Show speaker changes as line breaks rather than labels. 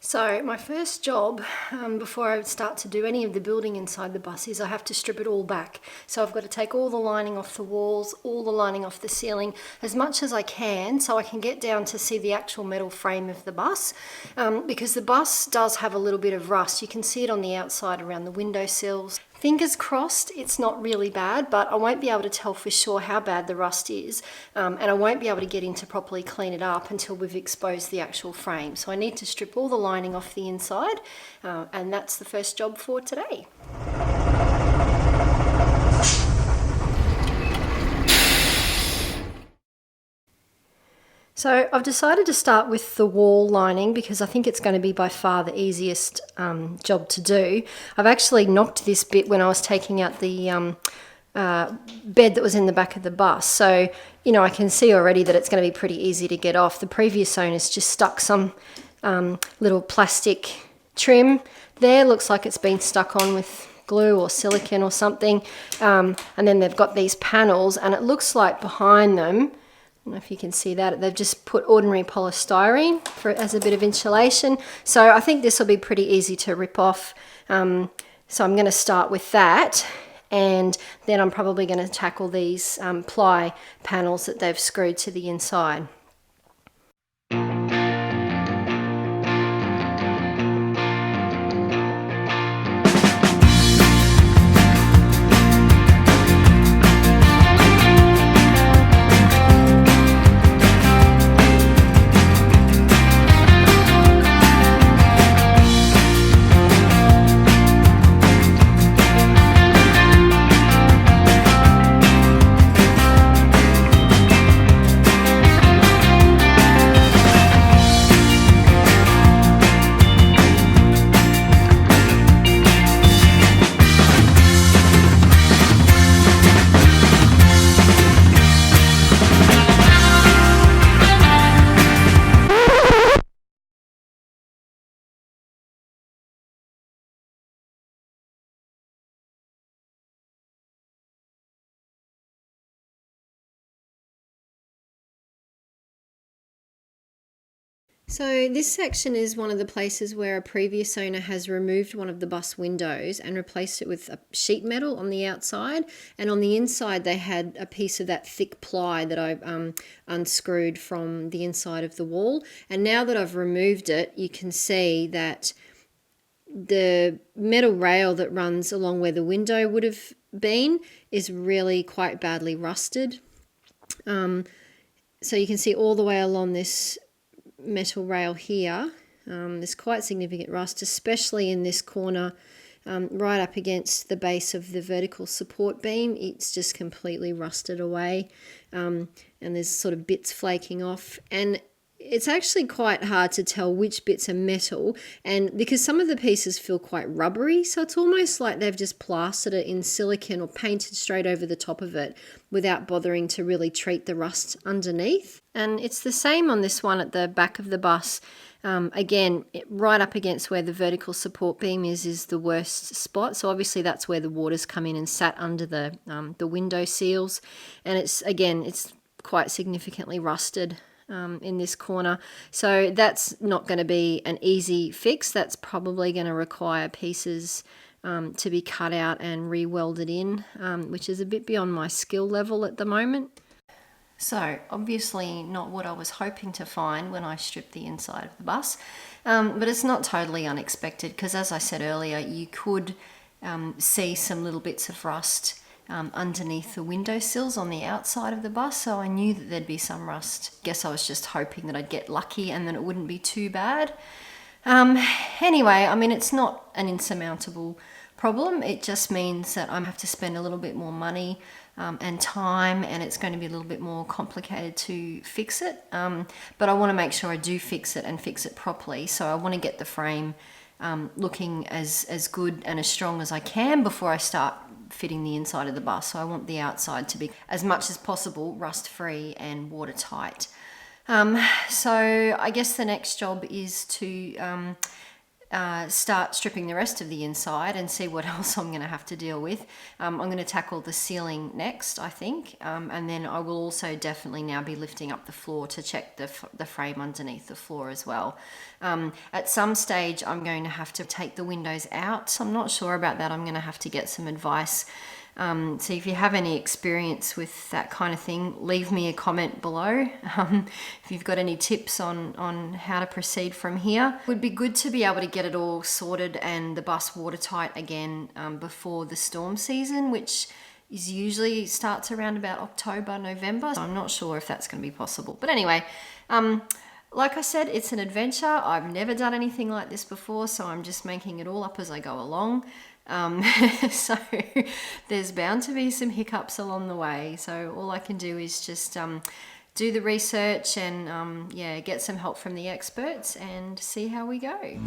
So my first job before I start to do any of the building inside the bus is I have to strip it all back. So I've got to take all the lining off the walls, all the lining off the ceiling, as much as I can so I can get down to see the actual metal frame of the bus, because the bus does have a little bit of rust. You can see it on the outside around the window sills. Fingers crossed it's not really bad, but I won't be able to tell for sure how bad the rust is, and I won't be able to get in to properly clean it up until we've exposed the actual frame. So I need to strip all the lining off the inside, and that's the first job for today. So I've decided to start with the wall lining because I think it's going to be by far the easiest job to do. I've actually knocked this bit when I was taking out the bed that was in the back of the bus. So, you know, I can see already that it's going to be pretty easy to get off. The previous owners just stuck some little plastic trim there. Looks like it's been stuck on with glue or silicone or something. And then they've got these panels, and it looks like behind them, I don't know if you can see that, they've just put ordinary polystyrene as a bit of insulation. So I think this will be pretty easy to rip off. So I'm going to start with that, and then I'm probably going to tackle these ply panels that they've screwed to the inside. So this section is one of the places where a previous owner has removed one of the bus windows and replaced it with a sheet metal on the outside, and on the inside they had a piece of that thick ply that I unscrewed from the inside of the wall. And now that I've removed it, you can see that the metal rail that runs along where the window would have been is really quite badly rusted. So you can see all the way along this metal rail here, there's quite significant rust, especially in this corner, right up against the base of the vertical support beam. It's just completely rusted away, and there's sort of bits flaking off, and it's actually quite hard to tell which bits are metal, and because some of the pieces feel quite rubbery, so it's almost like they've just plastered it in silicone or painted straight over the top of it without bothering to really treat the rust underneath. And it's the same on this one at the back of the bus. Again, right up against where the vertical support beam is the worst spot. So obviously that's where the water's come in and sat under the window seals, and it's quite significantly rusted in this corner. So that's not going to be an easy fix. That's probably going to require pieces to be cut out and re-welded in, which is a bit beyond my skill level at the moment. So obviously not what I was hoping to find when I stripped the inside of the bus, but it's not totally unexpected because, as I said earlier, you could see some little bits of rust underneath the window sills on the outside of the bus, so I knew that there'd be some rust. Guess I was just hoping that I'd get lucky and then it wouldn't be too bad. Anyway, I mean, it's not an insurmountable problem. It just means that I have to spend a little bit more money and time, and it's going to be a little bit more complicated to fix it. But I want to make sure I do fix it and fix it properly. So I want to get the frame looking as good and as strong as I can before I start fitting the inside of the bus. So I want the outside to be as much as possible rust free and watertight. So I guess the next job is to start stripping the rest of the inside and see what else I'm going to have to deal with. I'm going to tackle the ceiling next, I think, and then I will also definitely now be lifting up the floor to check the frame underneath the floor as well. At some stage I'm going to have to take the windows out. I'm not sure about that. I'm going to have to get some advice. So if you have any experience with that kind of thing, leave me a comment below. If you've got any tips on how to proceed from here. It would be good to be able to get it all sorted and the bus watertight again before the storm season, which is usually starts around about October, November. So I'm not sure if that's going to be possible. But anyway, like I said, it's an adventure. I've never done anything like this before, so I'm just making it all up as I go along. So there's bound to be some hiccups along the way. So all I can do is just do the research and yeah, get some help from the experts and see how we go.